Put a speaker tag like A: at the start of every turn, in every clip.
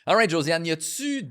A: All right, Josiane, y a-tu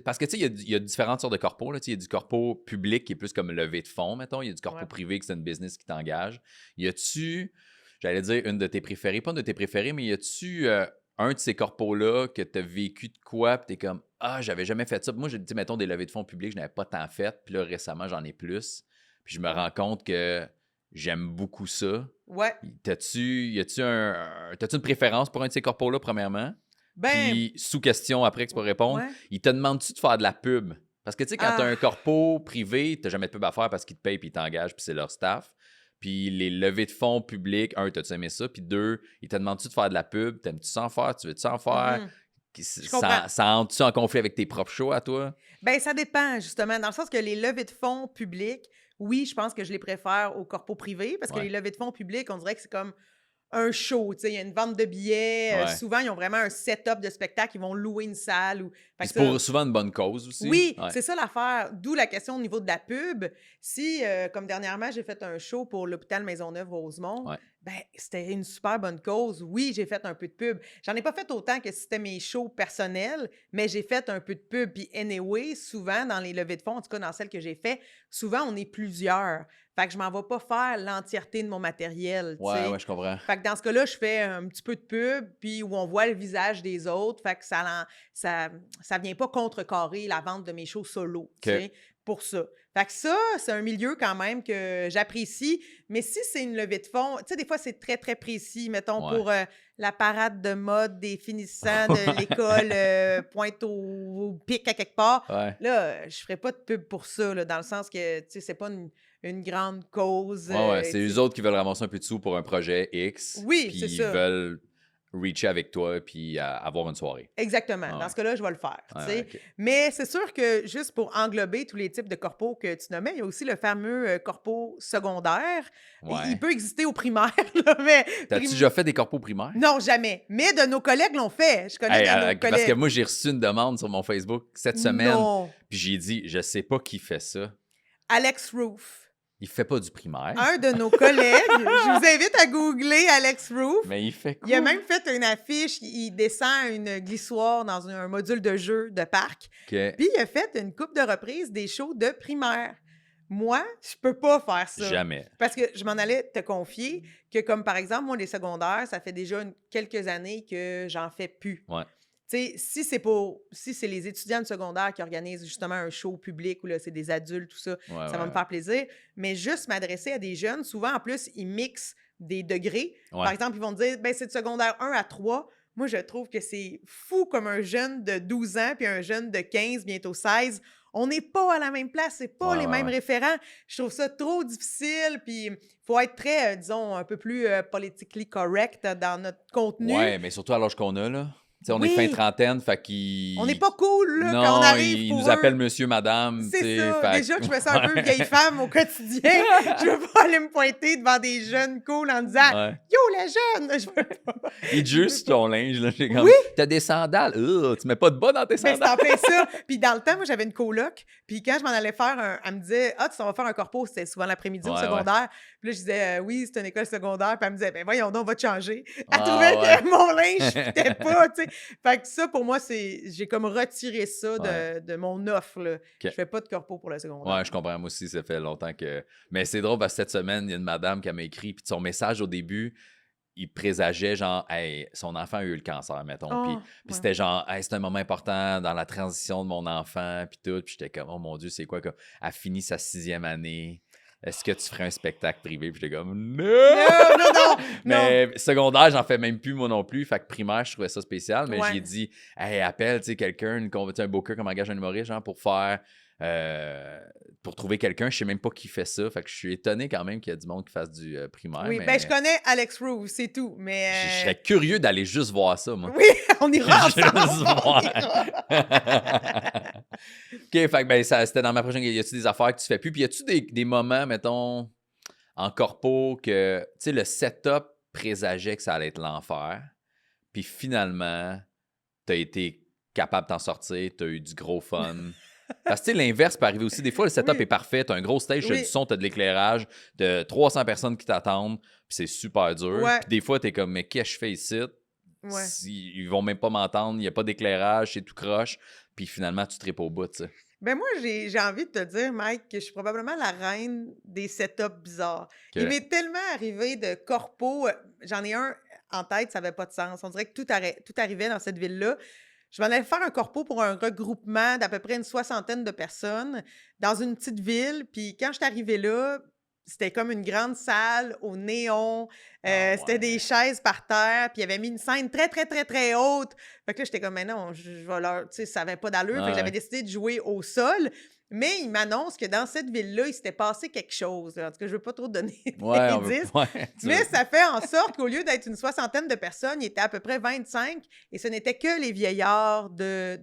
A: parce que, tu sais, il y a différentes sortes de corpos, là. Tu sais, il y a du corpo public qui est plus comme levée de fonds, mettons. Il y a du corpo
B: Ouais.
A: privé que c'est une business qui t'engage. Y a-tu, j'allais dire une de tes préférées, pas une de tes préférées, mais y a-tu un de ces corpos-là que t'as vécu de quoi, pis t'es comme, ah, j'avais jamais fait ça. Moi, j'ai dit, mettons, des levées de fonds publiques, je n'avais pas tant fait. Puis là, récemment, j'en ai plus. Puis je me rends compte que j'aime beaucoup ça.
B: Ouais.
A: T'as-tu une préférence pour un de ces corpos-là, premièrement?
B: Ben,
A: Puis, sous-question après que tu peux répondre,
B: ouais.
A: ils te demandent-tu de faire de la pub? Parce que, tu sais, quand t'as
B: Ah,
A: un corpo privé, t'as jamais de pub à faire parce qu'ils te payent puis ils t'engagent puis c'est leur staff. Puis les levées de fonds publiques, un, t'as-tu aimé ça? Puis deux, ils te demandent-tu de faire de la pub? T'aimes-tu ça en faire? Tu veux-tu en faire?
B: je comprends.
A: Ça entre-tu en conflit avec tes propres shows à toi?
B: Ben, ça dépend, justement, dans le sens que les levées de fonds publiques, oui, je pense que je les préfère aux corpos privés parce que
A: Ouais.
B: les levées de fonds publiques, on dirait que c'est comme un show, tu sais, il y a une vente de billets.
A: Ouais.
B: Souvent, ils ont vraiment un setup de spectacle, ils vont louer une salle. Fait
A: Puis
B: que
A: c'est pour souvent une bonne cause aussi.
B: oui,
A: Ouais.
B: c'est ça l'affaire. D'où la question au niveau de la pub. Si, comme dernièrement, j'ai fait un show pour l'hôpital Maisonneuve-Rosemont,
A: Ouais.
B: ben, c'était une super bonne cause. Oui, j'ai fait un peu de pub. J'en ai pas fait autant que si c'était mes shows personnels, mais j'ai fait un peu de pub. Puis anyway, souvent, dans les levées de fonds, en tout cas dans celles que j'ai fait, souvent, on est plusieurs. Fait que je m'en vais pas faire l'entièreté de mon matériel, tu sais.
A: Ouais, je comprends.
B: Fait que dans ce cas-là, je fais un petit peu de pub, puis où on voit le visage des autres. Fait que ça vient pas contrecarrer la vente de mes shows solo, tu sais, pour ça. Fait que ça, c'est un milieu quand même que j'apprécie. Mais si c'est une levée de fonds, tu sais, des fois, c'est très, très précis. Mettons,
A: Ouais.
B: pour la parade de mode des finissants de l'école pointe au pic à quelque part.
A: Ouais.
B: Là, je ferais pas de pub pour ça, là, dans le sens que, tu sais, c'est pas une grande cause.
A: Ouais, c'est
B: tu
A: eux
B: sais.
A: autres qui veulent ramasser un peu de sous pour un projet X.
B: Oui,
A: Puis
B: c'est
A: ils
B: ça.
A: veulent reacher avec toi puis avoir une soirée.
B: Exactement.
A: Ah
B: Dans
A: ouais.
B: ce cas-là, je vais le faire.
A: Ouais,
B: Tu sais.
A: ok.
B: Mais c'est sûr que juste pour englober tous les types de corpos que tu nommais, il y a aussi le fameux corpo secondaire.
A: Ouais.
B: Il peut exister au primaire, là, mais.
A: T'as-tu déjà fait des corpos primaires?
B: Non, jamais. Mais de nos collègues l'ont fait. Je connais
A: Hey,
B: de nos
A: parce que
B: collègues.
A: moi, j'ai reçu une demande sur mon Facebook cette semaine.
B: Non.
A: Puis j'ai dit, je sais pas qui fait ça.
B: Alex Roof.
A: Il fait pas du primaire.
B: Un de nos collègues. Je vous invite à googler Alex Roof.
A: Mais il fait quoi?
B: Il a même fait une affiche, il descend une glissoire dans un module de jeu de parc.
A: Ok.
B: Puis il a fait une couple de reprises des shows de primaire. Moi, je peux pas faire ça.
A: Jamais.
B: Parce que je m'en allais te confier que, comme par exemple, moi, les secondaires, ça fait déjà quelques années que j'en fais plus.
A: Ouais.
B: Tu sais, si c'est les étudiants de secondaire qui organisent justement un show public où là, c'est des adultes, tout ça,
A: Ouais,
B: ça va me faire plaisir. Mais juste m'adresser à des jeunes, souvent, en plus, ils mixent des degrés.
A: Ouais.
B: Par exemple, ils vont dire, ben c'est de secondaire 1 à 3. Moi, je trouve que c'est fou comme un jeune de 12 ans puis un jeune de 15, bientôt 16. On n'est pas à la même place, c'est pas les mêmes référents. Je trouve ça trop difficile, puis il faut être très, disons, un peu plus politically correct dans notre contenu.
A: Ouais, mais surtout à l'âge qu'on a, là. T'sais, on est
B: Oui.
A: fin trentaine, fait qu'il...
B: On n'est pas cool, là,
A: non,
B: quand on arrive
A: il
B: pour
A: nous
B: eux.
A: appelle monsieur, madame.
B: C'est
A: t'sais,
B: ça.
A: fait
B: Déjà que je me sens un peu vieille femme au quotidien. Je veux pas aller me pointer devant des jeunes cool en disant
A: Ouais.
B: « Yo, les jeunes! » Je veux pas.
A: Il juste ton linge, là. J'ai comme,
B: Oui.
A: T'as des sandales. Tu mets pas de bas dans tes
B: Ben, c'est
A: sandales.
B: en plein ça. Puis dans le temps, moi, j'avais une coloc. Puis quand je m'en allais faire elle me disait « Ah, tu t'en vas faire un corpo. » C'était souvent l'après-midi au
A: Ouais,
B: secondaire. Puis là, je disais Oui, c'est une école secondaire. Puis elle me disait « Ben voyons donc, on va te changer. » Elle
A: Ah,
B: trouvait
A: ouais.
B: que mon linge ne fitait pas, tu sais. Fait que ça, pour moi, j'ai comme retiré ça de mon offre, là. Je fais pas de corpo pour le secondaire.
A: Ouais, je comprends. Moi aussi, ça fait longtemps que... Mais c'est drôle parce que cette semaine, il y a une madame qui m'a écrit, puis son message au début, il présageait genre, hey, son enfant a eu le cancer, mettons. Puis
B: ouais.
A: c'était genre, hey, c'est un moment important dans la transition de mon enfant, puis tout. Puis j'étais comme, oh mon Dieu, c'est quoi? Comme, elle finit sa 6e année. Est-ce que tu ferais un spectacle privé? Puis j'étais comme, non!
B: Non!
A: Mais secondaire, j'en fais même plus, moi non plus. Fait que primaire, je trouvais ça spécial. Mais
B: Ouais.
A: j'ai dit, hey, appelle, tu sais, quelqu'un, un booker comme engage un humoriste, genre, pour faire... pour trouver quelqu'un, je sais même pas qui fait ça. Fait que je suis étonné quand même qu'il y a du monde qui fasse du primaire.
B: Oui,
A: mais
B: ben je connais Alex Roof, c'est tout. Mais
A: je serais curieux d'aller juste voir ça, moi.
B: oui, on ira ensemble.
A: Juste voir.
B: On ira.
A: OK, fait que ben, c'était dans ma prochaine... Y a-tu des affaires que tu fais plus? Puis y a-tu des moments, mettons, en corpo que, tu sais, le setup présageait que ça allait être l'enfer, puis finalement, t'as été capable de t'en sortir, t'as eu du gros fun. Parce que, tu sais, l'inverse peut arriver aussi. Des fois, le setup est parfait. T'as un gros stage, t'as du son, t'as de l'éclairage, t'as 300 personnes qui t'attendent, puis c'est super dur.
B: Ouais.
A: Puis des fois, t'es comme, mais qu'est-ce que je fais ici?
B: Ouais.
A: Ils vont même pas m'entendre, il n'y a pas d'éclairage, c'est tout croche. Puis finalement, tu tripes au bout, tu sais.
B: Ben moi, j'ai envie de te dire, Mike, que je suis probablement la reine des setups bizarres. Il
A: Que,
B: m'est tellement arrivé de corpo, j'en ai un en tête, ça n'avait pas de sens. On dirait que tout arrivait dans cette ville-là. Je m'en allais faire un corpo pour un regroupement d'à peu près une 60aine de personnes dans une petite ville. Puis quand je suis arrivée là, c'était comme une grande salle au néon. C'était des chaises par terre. Puis il avait mis une scène très, très, très, très haute. Fait que là, j'étais comme, mais non, je vais leur. Tu sais, ça n'avait pas d'allure. Fait que j'avais décidé de jouer au sol. Mais il m'annonce que dans cette ville-là, il s'était passé quelque chose. En tout cas, je ne veux pas trop donner d'indices. Mais ça fait en sorte qu'au lieu d'être une 60aine de personnes, il était à peu près 25 et ce n'était que les vieillards de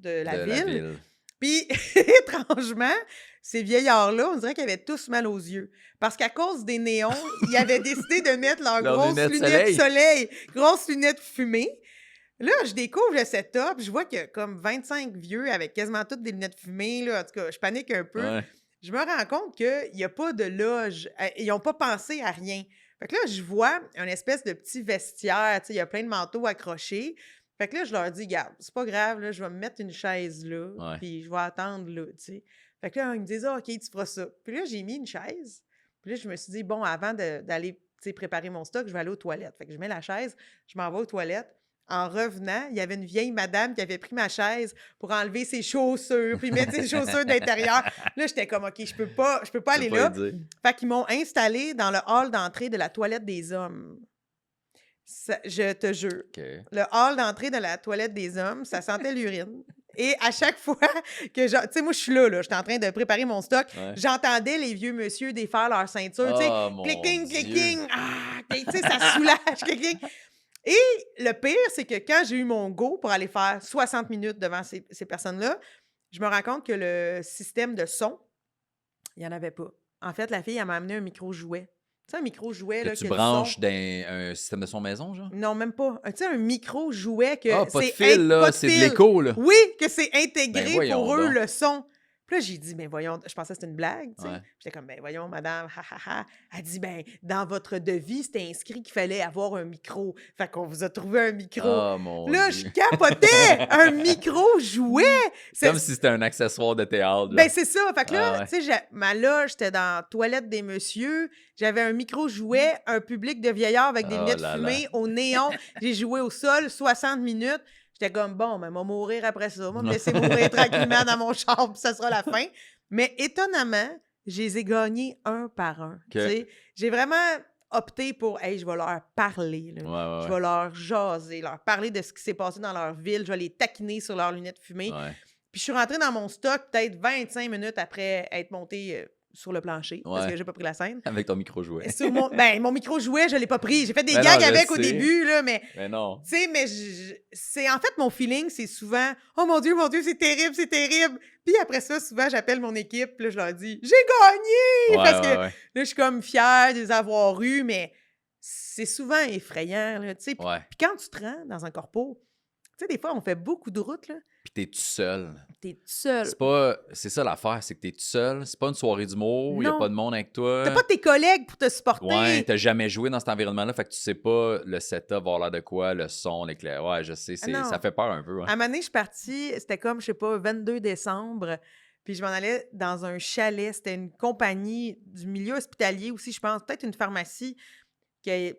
B: la ville. Puis, étrangement, ces vieillards-là, on dirait qu'ils avaient tous mal aux yeux. Parce qu'à cause des néons, ils avaient décidé de mettre leurs grosses lunettes soleil, grosses lunettes fumées. Là, je découvre le setup, je vois qu'il y a comme 25 vieux avec quasiment toutes des lunettes fumées. Là. En tout cas, je panique un peu.
A: Ouais.
B: Je me rends compte qu'il n'y a pas de loge. Ils n'ont pas pensé à rien. Fait que là, je vois un espèce de petit vestiaire. Il y a plein de manteaux accrochés. Fait que là, je leur dis, regarde, c'est pas grave, là, je vais me mettre une chaise là, puis je vais attendre là, tu sais. Fait que là, ils me disent, OK, tu feras ça. Puis là, j'ai mis une chaise. Puis là, je me suis dit, bon, avant d'aller préparer mon stock, je vais aller aux toilettes. Fait que je mets la chaise, je m'en vais aux toilettes. En revenant, il y avait une vieille madame qui avait pris ma chaise pour enlever ses chaussures, puis mettre ses chaussures d'intérieur. Là, j'étais comme, OK, je peux pas aller là. Fait qu'ils m'ont installé dans le hall d'entrée de la toilette des hommes. Ça, je te jure.
A: Okay.
B: Le hall d'entrée de la toilette des hommes, ça sentait l'urine. Et à chaque fois que tu sais, moi, je suis là, j'étais en train de préparer mon stock, j'entendais les vieux monsieur défaire leur ceinture, tu sais, clicking, clicking, tu sais, ça soulage, clicking. Et le pire, c'est que quand j'ai eu mon go pour aller faire 60 minutes devant ces personnes-là, je me rends compte que le système de son, il n'y en avait pas. En fait, la fille, elle m'a amené un micro-jouet. Tu sais, un micro-jouet.
A: Que tu branches dans un système de son maison, genre?
B: Non, même pas. Tu sais, un micro-jouet que
A: pas de fil, là, c'est de l'écho, là.
B: Oui, que c'est intégré pour eux, le son. Puis là, j'ai dit, ben voyons, je pensais que c'était une blague, tu sais. J'étais comme, ben voyons, madame, ha. Elle dit, ben dans votre devis, c'était inscrit qu'il fallait avoir un micro. Fait qu'on vous a trouvé un micro.
A: Oh, mon
B: là,
A: Dieu.
B: Je capotais! Un micro-jouet!
A: C'est comme si c'était un accessoire de théâtre. Là.
B: Ben c'est ça. Fait que là, tu sais, ma loge, j'étais dans la toilette des messieurs. J'avais un micro-jouet, un public de vieillards avec des lunettes fumées au néon. J'ai joué au sol 60 minutes. J'étais comme, bon, mais moi, mourir après ça. Moi, me laisser mourir tranquillement dans mon char, puis ça sera la fin. Mais étonnamment, je les ai gagnés un par un. Okay. J'ai vraiment opté pour, hey, je vais leur parler. Là. Je vais leur jaser, leur parler de ce qui s'est passé dans leur ville. Je vais les taquiner sur leurs lunettes fumées. Puis je suis rentrée dans mon stock peut-être 25 minutes après être montée sur le plancher, parce que j'ai pas pris la scène.
A: Avec ton micro-jouet.
B: Mon micro-jouet, je l'ai pas pris. J'ai fait des gags avec au début, là, mais
A: non.
B: Tu sais, mais c'est en fait mon feeling, c'est souvent « Oh mon Dieu, c'est terrible, c'est terrible! » Puis après ça, souvent, j'appelle mon équipe, puis là, je leur dis « J'ai gagné! » Parce que là, je suis comme fière de les avoir eus, mais c'est souvent effrayant, là, tu sais. Puis quand tu te rends dans un corpo, tu sais, des fois, on fait beaucoup de routes, là.
A: Puis t'es tout seul.
B: C'est
A: ça l'affaire, c'est que t'es tout seul. C'est pas une soirée d'humour, il n'y a pas de monde avec toi.
B: T'as pas tes collègues pour te supporter.
A: Ouais, t'as jamais joué dans cet environnement-là, fait que tu sais pas le setup, avoir l'air de quoi, le son, l'éclair. Ouais, je sais, ça fait peur un peu. Ouais.
B: À un moment donné, je suis partie, c'était comme, je sais pas, 22 décembre, puis je m'en allais dans un chalet. C'était une compagnie du milieu hospitalier aussi, je pense, peut-être une pharmacie.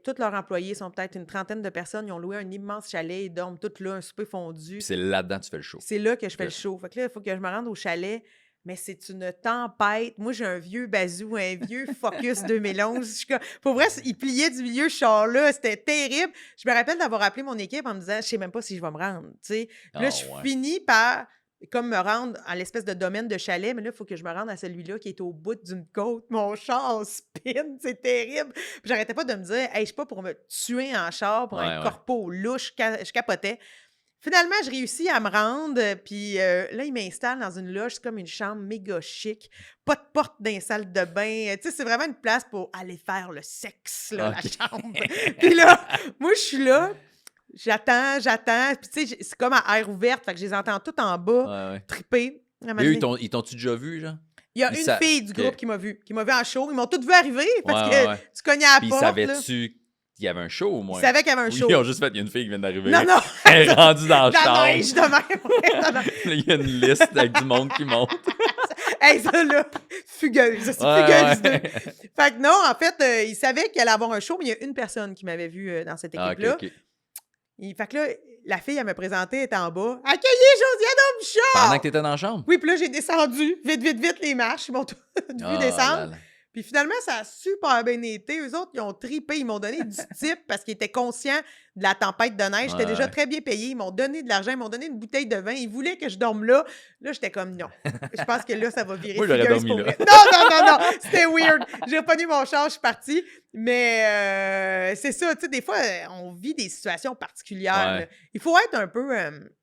B: Tous leurs employés sont peut-être une trentaine de personnes. Ils ont loué un immense chalet. Ils dorment tous là, un souper fondu.
A: Puis c'est là-dedans que tu fais le show.
B: C'est là que je fais le show. Fait que là, il faut que je me rende au chalet. Mais c'est une tempête. Moi, j'ai un vieux bazou, un vieux Focus 2011. Pour vrai, il pliait du milieu, ce char-là. C'était terrible. Je me rappelle d'avoir appelé mon équipe en me disant, je sais même pas si je vais me rendre. Puis là, je finis par comme me rendre à l'espèce de domaine de chalet, mais là, il faut que je me rende à celui-là qui est au bout d'une côte. Mon char spin, c'est terrible. Puis j'arrêtais pas de me dire, hey, je suis pas pour me tuer en char pour un corpo louche. Je capotais. Finalement, je réussis à me rendre, puis là, il m'installe dans une loge, c'est comme une chambre méga chic, pas de porte dans les salles de bain. Tu sais, c'est vraiment une place pour aller faire le sexe, là, la chambre. Puis là, moi, je suis là. J'attends. Puis, tu sais, c'est comme à air ouverte. Fait que je les entends tout en bas, triper.
A: Et eux, ils t'ont-tu déjà vu, genre?
B: Il y a une fille du groupe qui m'a vu en show. Ils m'ont toutes vu arriver parce que tu cognais à la porte.
A: Puis, savais-tu il y avait un show au moins.
B: Ils savaient qu'il y avait un show.
A: Ils ont juste fait, il y a une fille qui vient d'arriver.
B: Non, non!
A: Elle est rendue dans le
B: La
A: char.
B: neige de même. Non, non.
A: Il y a une liste avec du monde qui monte.
B: Hey, ça là, fugueuse. C'est fugueuse. Fait que non, en fait, ils savaient qu'il allait avoir un show, mais il y a une personne qui m'avait vu dans cette équipe-là.
A: OK.
B: Fait que là, la fille, elle me présentait, elle était en bas. Accueillez Josiane Aubuchard!
A: Pendant que t'étais dans la chambre?
B: Oui, puis là, j'ai descendu, vite, les marches. Ils m'ont tout vu descendre.
A: Là.
B: Puis finalement, ça a super bien été. Eux autres, ils ont tripé. Ils m'ont donné du type parce qu'ils étaient conscients de la tempête de neige. J'étais déjà très bien payée. Ils m'ont donné de l'argent. Ils m'ont donné une bouteille de vin. Ils voulaient que je dorme là. Là, j'étais comme non. Je pense que là, ça va virer.
A: Moi, j'aurais
B: fugueuse
A: dormi
B: pour
A: là.
B: vrai. Non. C'était weird. J'ai reconnu mon char. Je suis partie. Mais c'est ça. Tu sais, des fois, on vit des situations particulières.
A: Ouais.
B: Il faut être un peu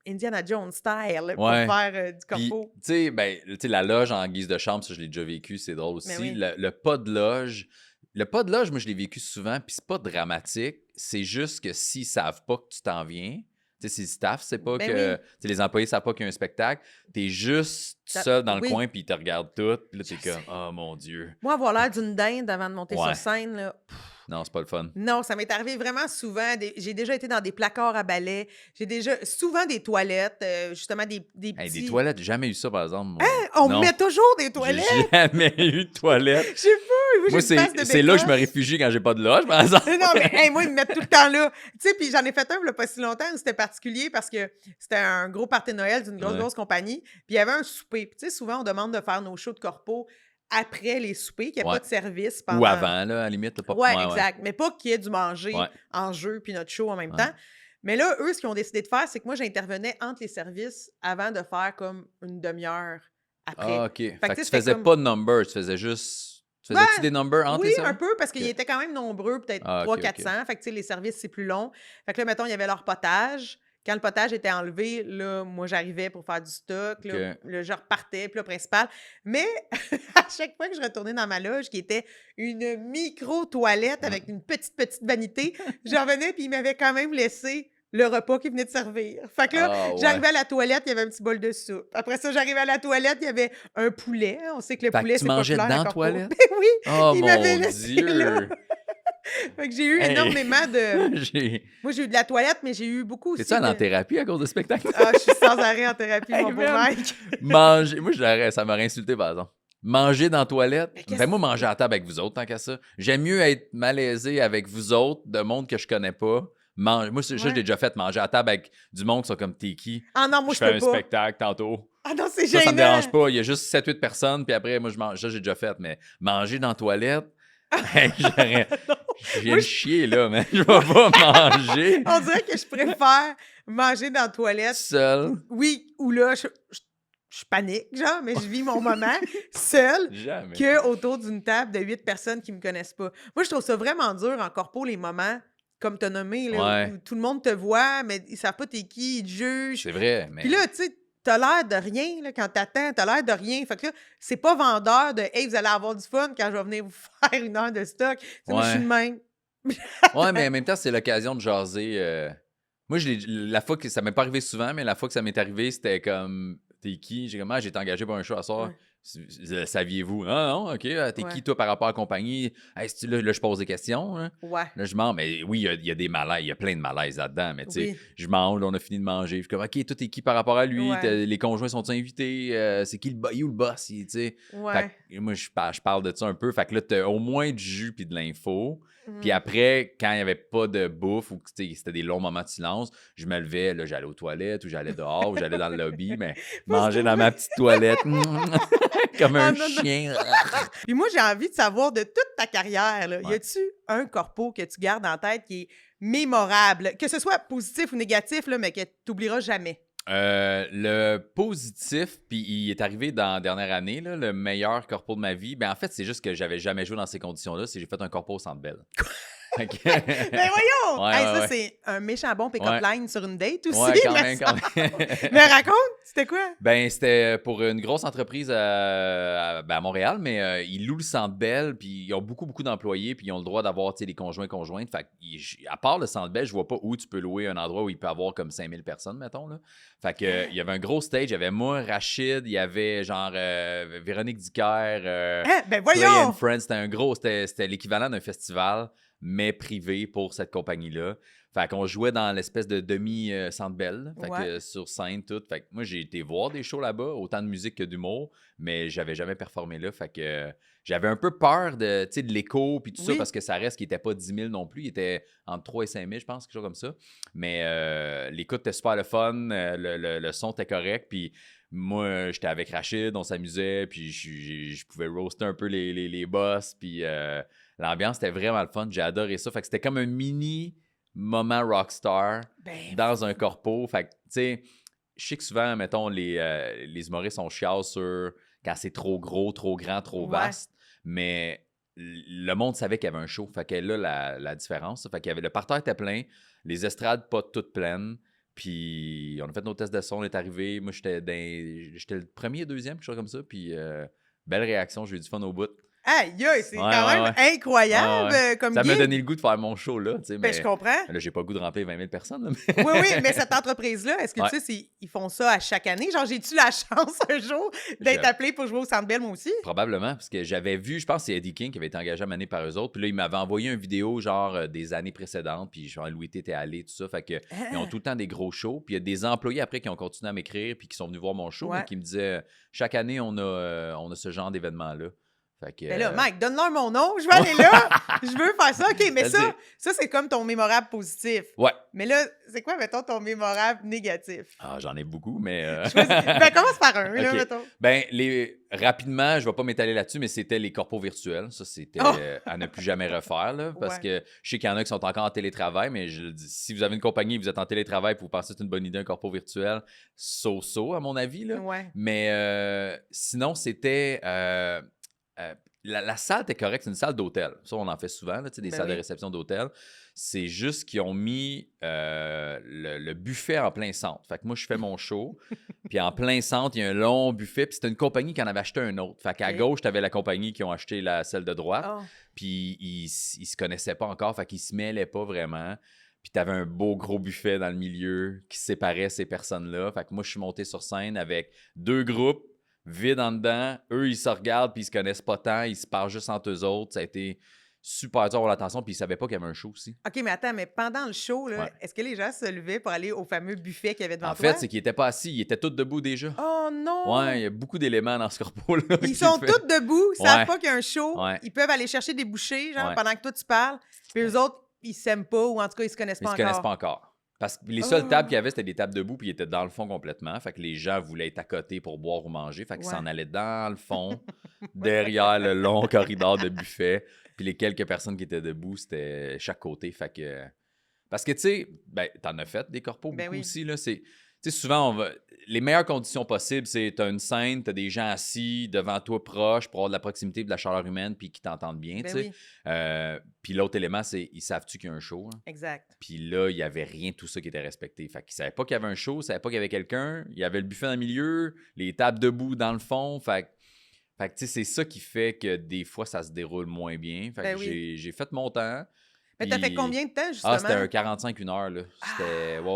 B: Indiana Jones style pour faire du corpo.
A: Tu sais, la loge en guise de chambre, ça, je l'ai déjà vécu. C'est drôle aussi.
B: Oui.
A: Le pas de loge... Le pas de loge, moi, je l'ai vécu souvent, puis c'est pas dramatique. C'est juste que s'ils savent pas que tu t'en viens, tu sais, si le staff sait pas que... Tu sais, les employés savent pas qu'il y a un spectacle, t'es juste seul dans le coin, puis ils te regardent tout, puis là, t'es comme « Oh, mon Dieu! »
B: Moi, avoir l'air d'une dinde avant de monter sur scène, là...
A: Non, c'est pas le fun.
B: Non, ça m'est arrivé vraiment souvent. J'ai déjà été dans des placards à balai. J'ai déjà... Souvent des toilettes, justement des petits...
A: Hey, des toilettes, j'ai jamais eu ça, par exemple. Moi.
B: Hein? On me met toujours des toilettes!
A: J'ai jamais eu de toilettes.
B: Je sais pas,
A: moi c'est là que je me réfugie quand j'ai pas de loge, par exemple.
B: Non, mais hey, moi, ils me mettent tout le temps là. Tu sais, puis j'en ai fait un il y a pas si longtemps où c'était particulier parce que c'était un gros party de Noël d'une grosse compagnie. Puis il y avait un souper. Puis tu sais, souvent, on demande de faire nos shows de corpo après les soupers, qu'il n'y ait pas de service pendant...
A: Ou avant, là, à la limite. Pas...
B: Ouais, exact. Mais pas qu'il y ait du manger en jeu puis notre show en même temps. Mais là, eux, ce qu'ils ont décidé de faire, c'est que moi, j'intervenais entre les services avant de faire comme une demi-heure après.
A: Ah, OK. Fait que tu
B: faisais
A: pas de number, tu faisais juste... Tu faisais-tu des numbers entre les services?
B: Oui, un peu, parce qu'ils étaient quand même nombreux, peut-être 300-400. Fait que, tu sais, les services, c'est plus long. Fait que là, mettons, il y avait leur potage. Quand le potage était enlevé, là, moi, j'arrivais pour faire du stock. Là, je repartais, puis le principal. Mais à chaque fois que je retournais dans ma loge, qui était une micro-toilette avec une petite vanité, je revenais, puis ils m'avaient quand même laissé le repas qui venait de servir. Fait que là, j'arrivais à la toilette, il y avait un petit bol de soupe. Après ça, j'arrivais à la toilette, il y avait un poulet. On sait que le poulet, c'est populaire.
A: Tu mangeais dans la toilette?
B: Ben oui!
A: Oh,
B: il m'avait laissé
A: Dieu!
B: là. Fait que j'ai eu énormément de... Moi, j'ai eu de la toilette, mais j'ai eu beaucoup aussi.
A: T'es-tu allé en thérapie à cause de spectacle?
B: Ah, je suis sans arrêt en thérapie, mon beau Mike.
A: Manger... Moi, ça m'aurait insulté, par exemple. Manger dans la toilette. Moi, manger à table avec vous autres, tant qu'à ça. J'aime mieux être malaisé avec vous autres, de monde que je connais pas. Moi, ça, je l'ai déjà fait, manger à table avec du monde qui sont comme t'es qui.
B: Ah non, moi, je peux
A: fais un
B: pas.
A: spectacle tantôt.
B: Ah non, c'est gênant.
A: Ça me dérange pas. Il y a juste 7-8 personnes, puis après, moi, je mange. Ça, j'ai déjà fait. Mais manger dans la toilette, je viens de chier, là, mais je vais pas manger.
B: On dirait que je préfère manger dans la toilette.
A: Seul.
B: Oui, ou là, je panique, genre, mais je vis mon moment seul que autour d'une table de 8 personnes qui me connaissent pas. Moi, je trouve ça vraiment dur en corpo, les moments, comme t'as nommé, là, où tout le monde te voit, mais ils savent pas t'es qui, ils te jugent.
A: C'est vrai, mais...
B: Puis là, tu sais, t'as l'air de rien, là, quand t'attends, t'as l'air de rien. Fait que là, c'est pas vendeur de « Hey, vous allez avoir du fun quand je vais venir vous faire une heure de stock. » Moi, je suis de même.
A: Ouais, mais en même temps, c'est l'occasion de jaser. Moi, la fois que ça m'est pas arrivé souvent, mais la fois que ça m'est arrivé, c'était comme « T'es qui? » J'ai comme « j'ai été engagé pour un show à soir. Ouais. Saviez-vous? Ah non, OK. T'es qui, toi, par rapport à la compagnie? Hey, là, je pose des questions. Hein?
B: Ouais.
A: Là, je mange. Mais oui, il y a des malaises. Il y a plein de malaises là-dedans. Mais tu sais, je mange. Là, on a fini de manger. Je suis comme, OK, toi, t'es qui par rapport à lui? Les conjoints sont-ils invités? C'est qui le boss? Tu sais.
B: Ouais.
A: Moi, je parle de ça un peu. Fait que là, t'as au moins du jus puis de l'info. Puis après, quand il n'y avait pas de bouffe ou que c'était des longs moments de silence, je me levais, là, j'allais aux toilettes ou j'allais dehors ou j'allais dans le lobby, mais manger dans ma petite toilette comme un chien.
B: Puis moi, j'ai envie de savoir de toute ta carrière, là, y a-tu un corpo que tu gardes en tête qui est mémorable, que ce soit positif ou négatif, là, mais que tu n'oublieras jamais?
A: Le positif, puis il est arrivé dans la dernière année, là, le meilleur corpo de ma vie, ben en fait, c'est juste que j'avais jamais joué dans ces conditions-là, c'est que j'ai fait un corpo au Centre Bell.
B: Ben voyons! Ça, c'est un méchant bon pick-up line sur une date aussi. Ouais,
A: quand même.
B: Mais raconte, c'était quoi?
A: Ben, c'était pour une grosse entreprise à Montréal, mais ils louent le Centre Bell, puis ils ont beaucoup d'employés, puis ils ont le droit d'avoir les conjointes. Fait à part le Centre Bell, je vois pas où tu peux louer un endroit où il peut y avoir comme 5000 personnes, mettons. Là. Fait que il y avait un gros stage, il y avait moi, Rachid, il y avait genre Véronique Dicker,
B: ben voyons!
A: Play and Friends, c'était l'équivalent d'un festival. mais privé pour cette compagnie-là. Fait qu'on jouait dans l'espèce de demi-Centre Bell, fait que sur scène, tout. Fait que moi, j'ai été voir des shows là-bas, autant de musique que d'humour, mais j'avais jamais performé là. Fait que j'avais un peu peur de l'écho puis tout ça, parce que ça reste qu'il était pas 10 000 non plus. Il était entre 3 et 5 000, je pense, quelque chose comme ça. Mais l'écoute était super le fun, le son était correct, puis moi, j'étais avec Rachid, on s'amusait, puis je pouvais roaster un peu les boss, puis l'ambiance était vraiment le fun. J'ai adoré ça. Fait que c'était comme un mini moment rockstar dans un corpo. Fait que, tu sais, je sais que souvent, mettons, les humoristes sont chiants sur quand c'est trop gros, trop grand, trop vaste, mais le monde savait qu'il y avait un show. Fait que là, la différence. Fait qu'il y avait, le parterre était plein, les estrades pas toutes pleines, puis on a fait nos tests de son, on est arrivé. Moi, j'étais le premier, deuxième, quelque chose comme ça, puis belle réaction, j'ai eu du fun au bout.
B: Aïe, c'est quand même incroyable comme
A: ça
B: gig.
A: m'a donné le goût de faire mon show, là.
B: Ben, je comprends.
A: Là, j'ai pas le goût de remplir 20 000 personnes. Là,
B: Oui, mais cette entreprise-là, est-ce que tu sais ils font ça à chaque année? Genre, j'ai-tu la chance un jour d'être appelé pour jouer au Centre Bell, moi aussi?
A: Probablement, parce que j'avais vu, je pense que c'est Eddie King qui avait été engagé à m'amener par eux autres. Puis là, il m'avait envoyé une vidéo, genre, des années précédentes. Puis genre, Louis T était allé, tout ça. Fait que ils ont tout le temps des gros shows. Puis il y a des employés après qui ont continué à m'écrire puis qui sont venus voir mon show, mais qui me disaient, chaque année, on a ce genre d'événement-là. Fait que,
B: ben là, Mike, donne-leur mon nom, je vais aller là, je veux faire ça. OK, mais ça c'est comme ton mémorable positif.
A: Ouais.
B: Mais là, c'est quoi, mettons, ton mémorable négatif?
A: Ah, j'en ai beaucoup, mais...
B: Ben, commence par un, là, mettons.
A: Ben, rapidement, je vais pas m'étaler là-dessus, mais c'était les corpos virtuels. Ça, c'était à ne plus jamais refaire, là, parce que je sais qu'il y en a qui sont encore en télétravail, mais je le dis, si vous avez une compagnie et vous êtes en télétravail et vous pensez que c'est une bonne idée, un corpo virtuel, so-so, à mon avis, là. Mais sinon, c'était... la salle était correcte, c'est une salle d'hôtel. Ça, on en fait souvent, là, des salles de réception d'hôtel. C'est juste qu'ils ont mis le buffet en plein centre. Fait que moi, je fais mon show, puis en plein centre, il y a un long buffet, puis c'était une compagnie qui en avait acheté un autre. Fait qu'à gauche, tu avais la compagnie qui ont acheté celle de droite, puis ils se connaissaient pas encore, fait qu'ils se mêlaient pas vraiment. Puis t'avais un beau gros buffet dans le milieu qui séparait ces personnes-là. Fait que moi, je suis monté sur scène avec 2 groupes, vide en dedans. Eux, ils se regardent, puis ils se connaissent pas tant. Ils se parlent juste entre eux autres. Ça a été super dur d'avoir l'attention, puis ils savaient pas qu'il y avait un show aussi.
B: OK, mais attends, mais pendant le show, là, est-ce que les gens se levaient pour aller au fameux buffet qu'il y avait devant toi?
A: En fait, c'est qu'ils étaient pas assis. Ils étaient tous debout déjà.
B: Oh non!
A: Ouais, il y a beaucoup d'éléments dans ce corpo-là.
B: Ils sont tous debout, ils savent pas qu'il y a un show. Ils peuvent aller chercher des bouchées, genre, pendant que toi, tu parles. Puis eux autres, ils s'aiment pas, ou en tout cas, ils se connaissent pas encore.
A: Ils se connaissent pas encore. Parce que les seules tables qu'il y avait, c'était des tables debout, puis ils étaient dans le fond complètement. Fait que les gens voulaient être à côté pour boire ou manger. Fait qu'ils s'en allaient dans le fond, derrière le long corridor de buffet. Puis les quelques personnes qui étaient debout, c'était chaque côté. Fait que... Parce que, tu sais, t'en as fait des corpos beaucoup aussi, là. Tu sais, souvent, les meilleures conditions possibles, c'est t'as une scène, t'as des gens assis devant toi proches pour avoir de la proximité, de la chaleur humaine, puis qui t'entendent bien, tu sais. Puis l'autre élément, c'est ils savent-tu qu'il y a un show? Hein?
B: Exact.
A: Puis là, il n'y avait rien de tout ça qui était respecté. Fait qu'ils savaient pas qu'il y avait un show, ils savaient pas qu'il y avait quelqu'un. Il y avait le buffet dans le milieu, les tables debout dans le fond. Fait que tu sais, c'est ça qui fait que des fois, ça se déroule moins bien. Fait que j'ai fait mon temps.
B: Mais t'as fait combien de temps, justement?
A: C'était un 45, 1 heure, là.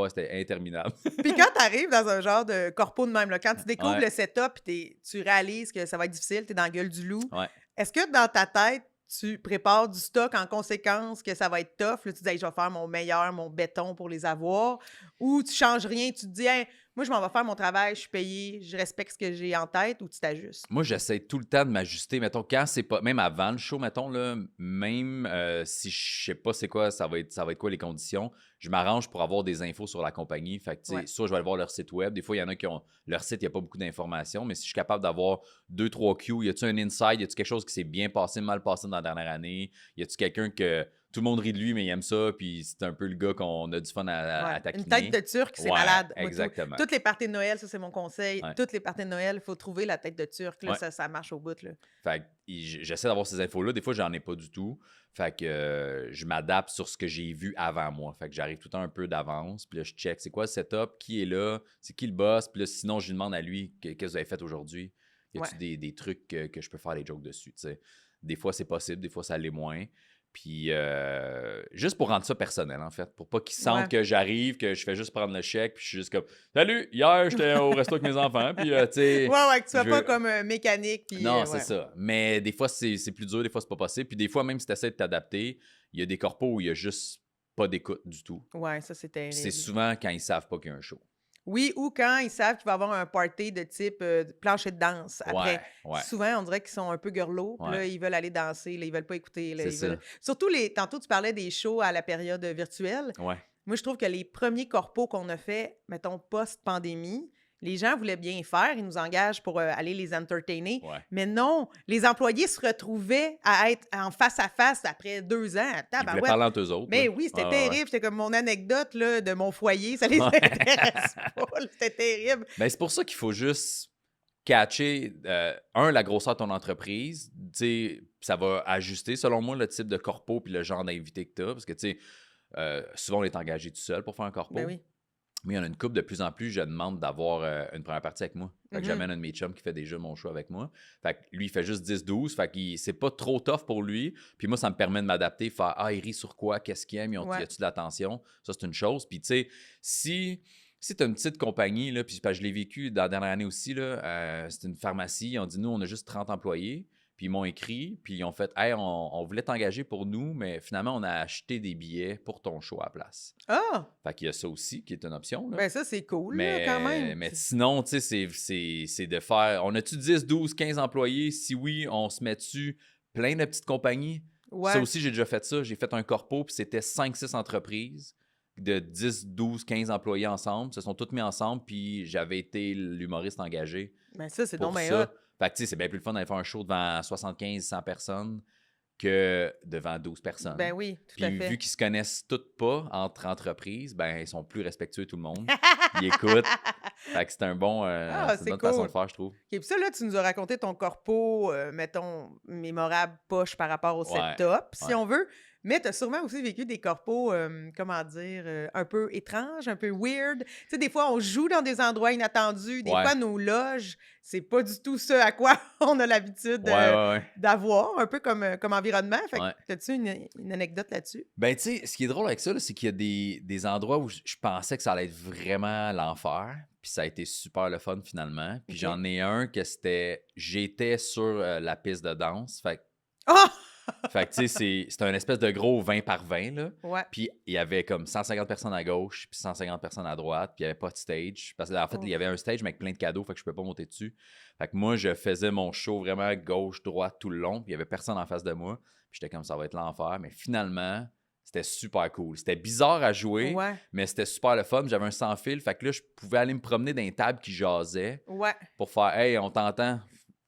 A: C'était interminable.
B: Puis quand t'arrives dans un genre de corpo de même, là, quand tu découvres le setup et tu réalises que ça va être difficile, t'es dans la gueule du loup, est-ce que dans ta tête, tu prépares du stock en conséquence que ça va être tough? Là, tu dis, hey, je vais faire mon meilleur, mon béton pour les avoir. Ou tu changes rien, tu te dis, hey, moi, je m'en vais faire mon travail, je suis payé, je respecte ce que j'ai en tête, ou tu t'ajustes?
A: Moi, j'essaie tout le temps de m'ajuster. Mettons, quand c'est pas. Même avant le show, mettons, là, même si je sais pas c'est quoi, ça va être quoi les conditions, je m'arrange pour avoir des infos sur la compagnie. Fait que, tu sais, soit je vais aller voir leur site web. Des fois, il y en a qui ont. Leur site, il n'y a pas beaucoup d'informations, mais si je suis capable d'avoir 2-3 Q, y a-tu un inside, y a-tu quelque chose qui s'est bien passé, mal passé dans la dernière année, y a-tu quelqu'un que. Tout le monde rit de lui, mais il aime ça, puis c'est un peu le gars qu'on a du fun à taquiner.
B: Une tête de Turc, c'est malade.
A: Exactement.
B: Toutes les parties de Noël, ça, c'est mon conseil. Toutes les parties de Noël, il faut trouver la tête de Turc. Là, ça marche au bout. Là.
A: Fait que j'essaie d'avoir ces infos-là. Des fois, j'en ai pas du tout. Fait que je m'adapte sur ce que j'ai vu avant moi. Fait que j'arrive tout le temps un peu d'avance. Puis là, je check c'est quoi le setup, qui est là, c'est qui le boss. Puis là, sinon, je lui demande à lui qu'est-ce que vous avez fait aujourd'hui. Y a-tu des trucs que je peux faire des jokes dessus, tu sais. Des fois, c'est possible, des fois, ça l'est moins. Puis juste pour rendre ça personnel, en fait. Pour pas qu'ils sentent
B: Ouais.
A: que j'arrive, que je fais juste prendre le chèque, puis je suis juste comme « Salut, hier, j'étais au resto avec mes enfants. » Puis, tu sais...
B: Ouais, que tu sois
A: je
B: pas
A: veux-
B: comme un mécanique. Puis,
A: Non, c'est
B: ouais.
A: ça. Mais des fois, c'est plus dur, des fois, c'est pas possible. Puis des fois, même si tu essaies de t'adapter, il y a des corpos où il y a juste pas d'écoute du tout.
B: Ouais, ça, c'est
A: Puis c'est
B: terrible.
A: souvent quand ils savent pas qu'il y a un show.
B: Oui, ou quand ils savent qu'il va y avoir un party de type plancher de danse après.
A: Ouais.
B: Souvent, on dirait qu'ils sont un peu gurlots, puis là,
A: Ouais.
B: ils veulent aller danser, là, ils veulent pas écouter. Là,
A: C'est ça.
B: Surtout, tantôt, tu parlais des shows à la période virtuelle.
A: Ouais.
B: Moi, je trouve que les premiers corpos qu'on a fait, mettons, post-pandémie, les gens voulaient bien faire, ils nous engagent pour aller les entertainer.
A: Ouais.
B: Mais non, les employés se retrouvaient à être en face à face après 2 ans.
A: Ils voulaient
B: Tabarouette.
A: parler entre eux autres.
B: Mais
A: là.
B: oui, c'était
A: Ouais.
B: terrible. C'était comme mon anecdote là, de mon foyer. Ça les
A: Ouais.
B: intéresse pas. là. C'était terrible.
A: Ben, c'est pour ça qu'il faut juste catcher, la grosseur de ton entreprise. Tu sais, ça va ajuster, selon moi, le type de corpo puis le genre d'invité que tu as. Parce que, tu sais, souvent, on est engagé tout seul pour faire un corpo.
B: Ben oui.
A: Mais il y en a une couple, de plus en plus, je demande d'avoir une première partie avec moi. Fait que
B: Mhm.
A: j'amène un de mes chums qui fait déjà mon show avec moi. Fait que lui, il fait juste 10-12. Fait que c'est pas trop tough pour lui. Puis moi, ça me permet de m'adapter, faire « Ah, il rit sur quoi? Qu'est-ce qu'il aime? Y
B: Ouais.
A: a-tu de l'attention? » Ça, c'est une chose. Puis tu sais, si tu as une petite compagnie, là, puis je l'ai vécu dans la dernière année aussi, là, c'est une pharmacie. Ils ont dit « Nous, on a juste 30 employés. » Puis ils m'ont écrit, puis ils ont fait « Hey, on voulait t'engager pour nous, mais finalement, on a acheté des billets pour ton show à la place. »
B: Ah!
A: Fait qu'il y a ça aussi qui est une option. Là.
B: Ben ça, c'est cool, là, quand même.
A: Mais sinon, tu sais, c'est de faire... On a-tu 10, 12, 15 employés? Si oui, on se met dessus plein de petites compagnies.
B: Ouais.
A: Ça aussi, j'ai déjà fait ça. J'ai fait un corpo, puis c'était 5-6 entreprises de 10, 12, 15 employés ensemble. Ils se sont tous mis ensemble, puis j'avais été l'humoriste engagé
B: Ben ça, c'est
A: pour
B: donc bien
A: ça.
B: hot.
A: Fait que, tu sais, c'est bien plus le fun d'aller faire un show devant 75, 100 personnes que devant 12 personnes.
B: Ben oui, tout à
A: Puis
B: fait.
A: vu qu'ils se connaissent toutes pas entre entreprises, ben ils sont plus respectueux tout le monde. Ils écoutent. Fait que c'est un bon, c'est
B: c'est
A: une bonne façon
B: cool.
A: de faire, je trouve.
B: OK, puis ça, là, tu nous as raconté ton corpo, mettons, mémorable poche par rapport au
A: Ouais,
B: setup, si
A: ouais.
B: on veut. Mais tu as sûrement aussi vécu des corpos, comment dire, un peu étranges, un peu weird. Tu sais, des fois, on joue dans des endroits inattendus. Des
A: Ouais.
B: fois, nos loges, c'est pas du tout ce à quoi on a l'habitude
A: Ouais.
B: d'avoir, un peu comme environnement. Fait que,
A: Ouais.
B: as-tu une anecdote là-dessus?
A: Ben, tu sais, ce qui est drôle avec ça, là, c'est qu'il y a des endroits où je pensais que ça allait être vraiment l'enfer. Puis ça a été super le fun finalement. Puis
B: OK.
A: j'en ai un que j'étais sur la piste de danse. Fait
B: Ah!
A: que tu sais, c'est un espèce de gros 20 par 20, là.
B: Ouais.
A: Puis il y avait comme 150 personnes à gauche, puis 150 personnes à droite, puis il n'y avait pas de stage. Parce qu'en fait, il y avait un stage, mais avec plein de cadeaux, fait que je ne pouvais pas monter dessus. Fait que moi, je faisais mon show vraiment gauche, droite, tout le long, puis il n'y avait personne en face de moi. Puis j'étais comme, ça va être l'enfer. Mais finalement, c'était super cool. C'était bizarre à jouer,
B: Ouais.
A: mais c'était super le fun. J'avais un sans fil, fait que là, je pouvais aller me promener dans une table qui jasaient
B: Ouais.
A: pour faire « Hey, on t'entend! »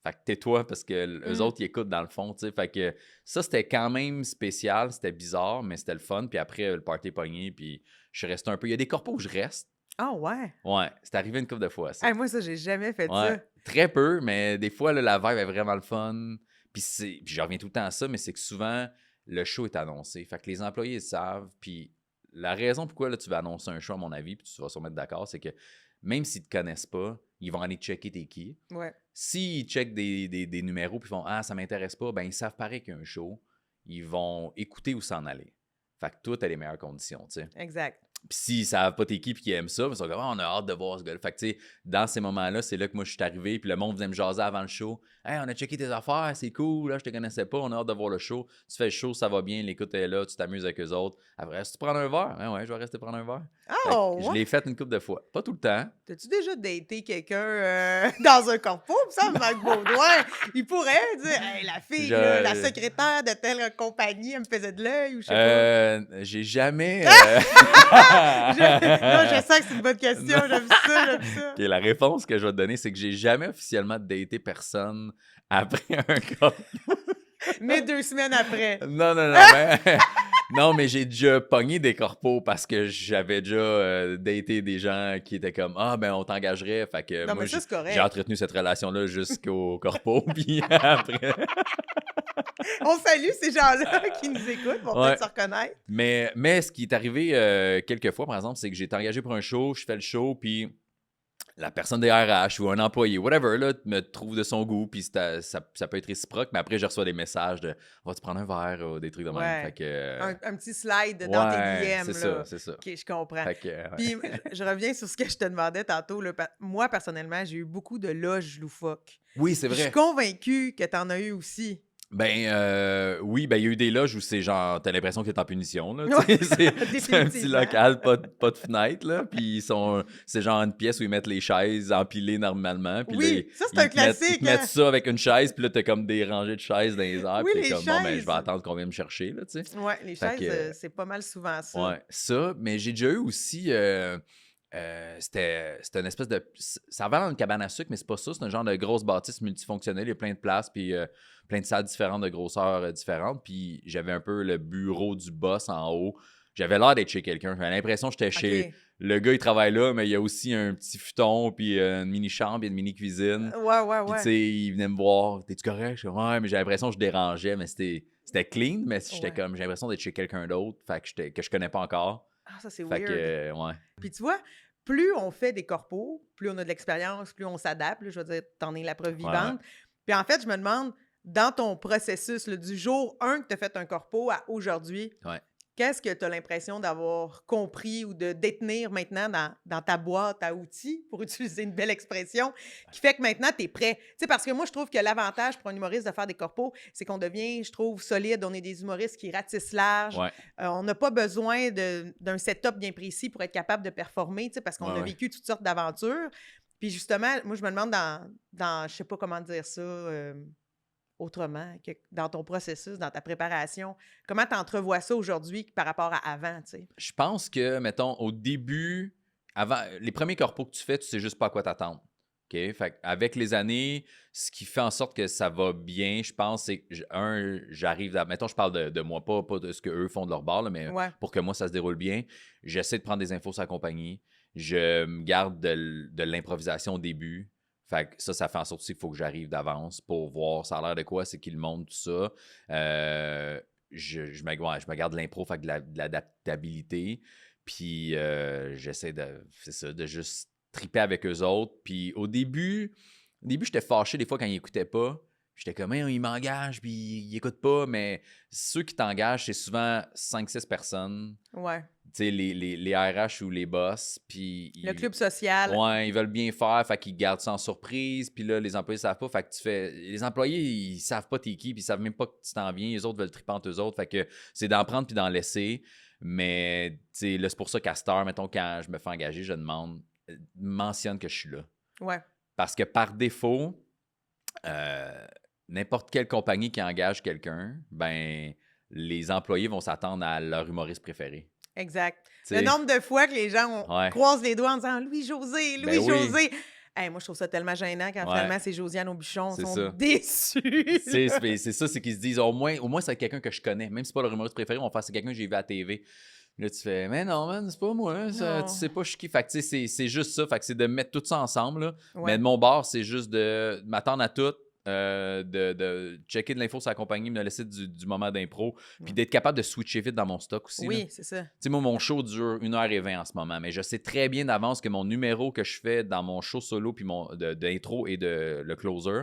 A: Fait que tais-toi parce que eux
B: Mm.
A: autres, ils écoutent dans le fond, tu sais. Fait que ça, c'était quand même spécial, c'était bizarre, mais c'était le fun. Puis après, le party est pogné, puis je suis resté un peu. Il y a des corpos où je reste.
B: Ah ouais.
A: Ouais, c'est arrivé une couple de fois, ça.
B: Hey, moi, ça, j'ai jamais fait
A: Ouais,
B: ça.
A: très peu, mais des fois, là, la vibe est vraiment le fun. Puis je reviens tout le temps à ça, mais c'est que souvent, le show est annoncé. Fait que les employés ils savent. Puis la raison pourquoi là, tu vas annoncer un show, à mon avis, puis tu vas se remettre d'accord, c'est que même s'ils te connaissent pas, ils vont aller checker t'es qui.
B: Ouais.
A: S'ils checkent des numéros puis font « Ah, ça m'intéresse pas », ben ils savent pareil qu'il y a un show. Ils vont écouter où s'en aller. Fait que toi, t'as les meilleures conditions, tu sais.
B: Exact.
A: Puis s'ils savent pas t'es qui puis qu'ils aiment ça, ils sont comme « Ah, on a hâte de voir ce gars-là ». Fait que tu sais, dans ces moments-là, c'est là que moi je suis arrivé, puis le monde venait me jaser avant le show. « Hey, on a checké tes affaires, c'est cool, là, je te connaissais pas, on a hâte de voir le show. Tu fais le show, ça va bien, l'écoute est là, tu t'amuses avec eux autres. Après, si tu prends un verre, ben ouais, je vais rester prendre un verre. »
B: Oh,
A: Je l'ai fait une couple de fois. Pas tout le temps.
B: T'as-tu déjà daté quelqu'un dans un corpo? Ça, Marc Baudouin, il pourrait dire hey, la fille, là, la secrétaire de telle compagnie, elle me faisait de l'œil ou je sais pas.
A: J'ai jamais.
B: Non, je sens que c'est une bonne question. J'aime ça.
A: Ok, la réponse que je vais te donner, c'est que j'ai jamais officiellement daté personne après un corpo.
B: Mais 2 semaines après.
A: Non, non, mais j'ai déjà pogné des corpos parce que j'avais déjà daté des gens qui étaient comme « Ah, ben on t'engagerait. » Fait que
B: Non,
A: moi,
B: mais ça, c'est correct.
A: j'ai entretenu cette relation-là jusqu'au corpo. Puis après...
B: On salue ces gens-là qui nous écoutent, vont
A: Ouais.
B: peut-être se reconnaître.
A: Mais ce qui est arrivé quelques fois, par exemple, c'est que j'ai été engagé pour un show, je fais le show, puis la personne des RH ou un employé, whatever, là, me trouve de son goût, puis ça peut être réciproque, mais après, je reçois des messages de « On va-tu prendre un verre? » ou des trucs de même. Fait
B: Ouais.
A: que...
B: Un petit slide dans tes
A: ouais,
B: DM,
A: c'est ça,
B: là.
A: c'est ça.
B: OK, je comprends.
A: Fait que,
B: Puis, je reviens sur ce que je te demandais tantôt, là. Moi, personnellement, j'ai eu beaucoup de loges loufoques.
A: Oui, c'est
B: Puis je suis
A: vrai.
B: convaincue que tu en as eu aussi.
A: Oui, ben, il y a eu des loges où c'est genre, t'as l'impression que t'es en punition, là,
B: Ouais,
A: tu sais, c'est un petit
B: définitivement.
A: local, pas de fenêtre, là, puis c'est genre une pièce où ils mettent les chaises empilées normalement, puis là,
B: Oui, ça, c'est un
A: ils te
B: classique,
A: mettent
B: hein?
A: ça avec une chaise, puis là, t'as comme des rangées de chaises dans les airs,
B: Oui,
A: puis t'es
B: les
A: comme, bon, ben, je vais
B: chaises.
A: attendre qu'on vienne me chercher, là, tu sais.
B: Ouais, les
A: Fait
B: chaises,
A: que,
B: c'est pas mal souvent ça.
A: ouais, ça, mais j'ai déjà eu aussi, c'était une espèce de... Ça va dans une cabane à sucre, mais c'est pas ça. C'est un genre de grosse bâtisse multifonctionnelle. Il y a plein de places, puis plein de salles différentes, de grosseurs différentes. Puis j'avais un peu le bureau du boss en haut. J'avais l'air d'être chez quelqu'un. J'avais l'impression que j'étais chez...
B: OK.
A: Le gars, il travaille là, mais il y a aussi un petit futon, puis une mini-chambre, puis une mini-cuisine.
B: Ouais,
A: Puis tu
B: ouais.
A: sais, il venait me voir. « T'es-tu correct? » Je dis, « Ouais, mais j'ai l'impression que je dérangeais, mais c'était clean, mais j'étais
B: Ouais.
A: comme... J'ai l'impression d'être chez quelqu'un d'autre, fait que je connais pas encore.
B: Ah, ça, c'est
A: Fait
B: weird.
A: que, ouais.
B: Puis tu vois, plus on fait des corpos, plus on a de l'expérience, plus on s'adapte. Là, je veux dire, t'en es la preuve
A: Ouais.
B: vivante. Puis en fait, je me demande, dans ton processus, là, du jour 1 que tu as fait un corpo à aujourd'hui,
A: Ouais.
B: qu'est-ce que tu as l'impression d'avoir compris ou de détenir maintenant dans ta boîte à outils, pour utiliser une belle expression, qui fait que maintenant, tu es prêt? Tu sais, parce que moi, je trouve que l'avantage pour un humoriste de faire des corpos, c'est qu'on devient, je trouve, solide. On est des humoristes qui ratissent large.
A: Ouais.
B: On n'a pas besoin d'un setup bien précis pour être capable de performer, tu sais, parce qu'on a
A: Ouais.
B: vécu toutes sortes d'aventures. Puis justement, moi, je me demande dans je sais pas comment dire ça autrement, que dans ton processus, dans ta préparation, comment tu entrevois ça aujourd'hui par rapport à avant, tu sais?
A: Je pense que, mettons, au début, avant les premiers corpos que tu fais, tu sais juste pas à quoi t'attendre. OK? Fait avec les années, ce qui fait en sorte que ça va bien, je pense, c'est que, j'arrive à... Mettons, je parle de moi, pas de ce qu'eux font de leur bord, là, mais
B: Ouais.
A: pour que moi, ça se déroule bien, j'essaie de prendre des infos sur la compagnie. Je me garde de l'improvisation au début. Fait que ça fait en sorte aussi qu'il faut que j'arrive d'avance pour voir ça a l'air de quoi, c'est qui le monde, tout ça. Je me garde l'impro, fait que de l'adaptabilité. Puis j'essaie de juste triper avec eux autres. Puis au début, j'étais fâché des fois quand ils n'écoutaient pas. J'étais comme, hey, ils m'engagent, puis ils n'écoutent pas. Mais ceux qui t'engagent, c'est souvent 5-6 personnes.
B: Ouais.
A: Tu sais, les RH ou les boss. Puis
B: Le club social.
A: Ouais, ils veulent bien faire, fait qu'ils gardent ça en surprise. Puis là, les employés savent pas, fait que tu fais... Les employés, ils savent pas t'es qui, puis ils savent même pas que tu t'en viens. Les autres veulent triper entre eux autres, fait que c'est d'en prendre puis d'en laisser. Mais, tu sais, là, c'est pour ça qu'à cette heure, mettons, quand je me fais engager, je demande, mentionne que je suis là.
B: Ouais.
A: Parce que par défaut, n'importe quelle compagnie qui engage quelqu'un, ben, les employés vont s'attendre à leur humoriste préféré.
B: Exact.
A: T'sais,
B: le nombre de fois que les gens
A: ouais.
B: croisent les doigts en disant Louis-José,
A: Ben
B: Louis-José. Hey, moi, je trouve ça tellement gênant quand
A: Ouais.
B: finalement c'est Josiane Aubuchon. Ils
A: C'est
B: sont
A: ça.
B: déçus.
A: C'est ça, c'est qu'ils se disent au moins c'est quelqu'un que je connais. Même si c'est pas leur humoriste préféré, on va faire c'est quelqu'un que j'ai vu à la TV. Là, tu fais, mais non, man, c'est pas moi. Ça,
B: Non.
A: tu sais pas je suis qui. Fait que, tu sais, c'est juste ça. Fait que c'est de mettre tout ça ensemble. Là.
B: Ouais.
A: Mais de mon bord, c'est juste de m'attendre à tout, de checker de l'info sur la compagnie, me laisser du moment d'impro, puis d'être capable de switcher vite dans mon stock aussi.
B: Oui,
A: là.
B: c'est ça.
A: Tu sais, moi, mon show dure 1h20 en ce moment, mais je sais très bien d'avance que mon numéro que je fais dans mon show solo, puis d'intro et de le closer,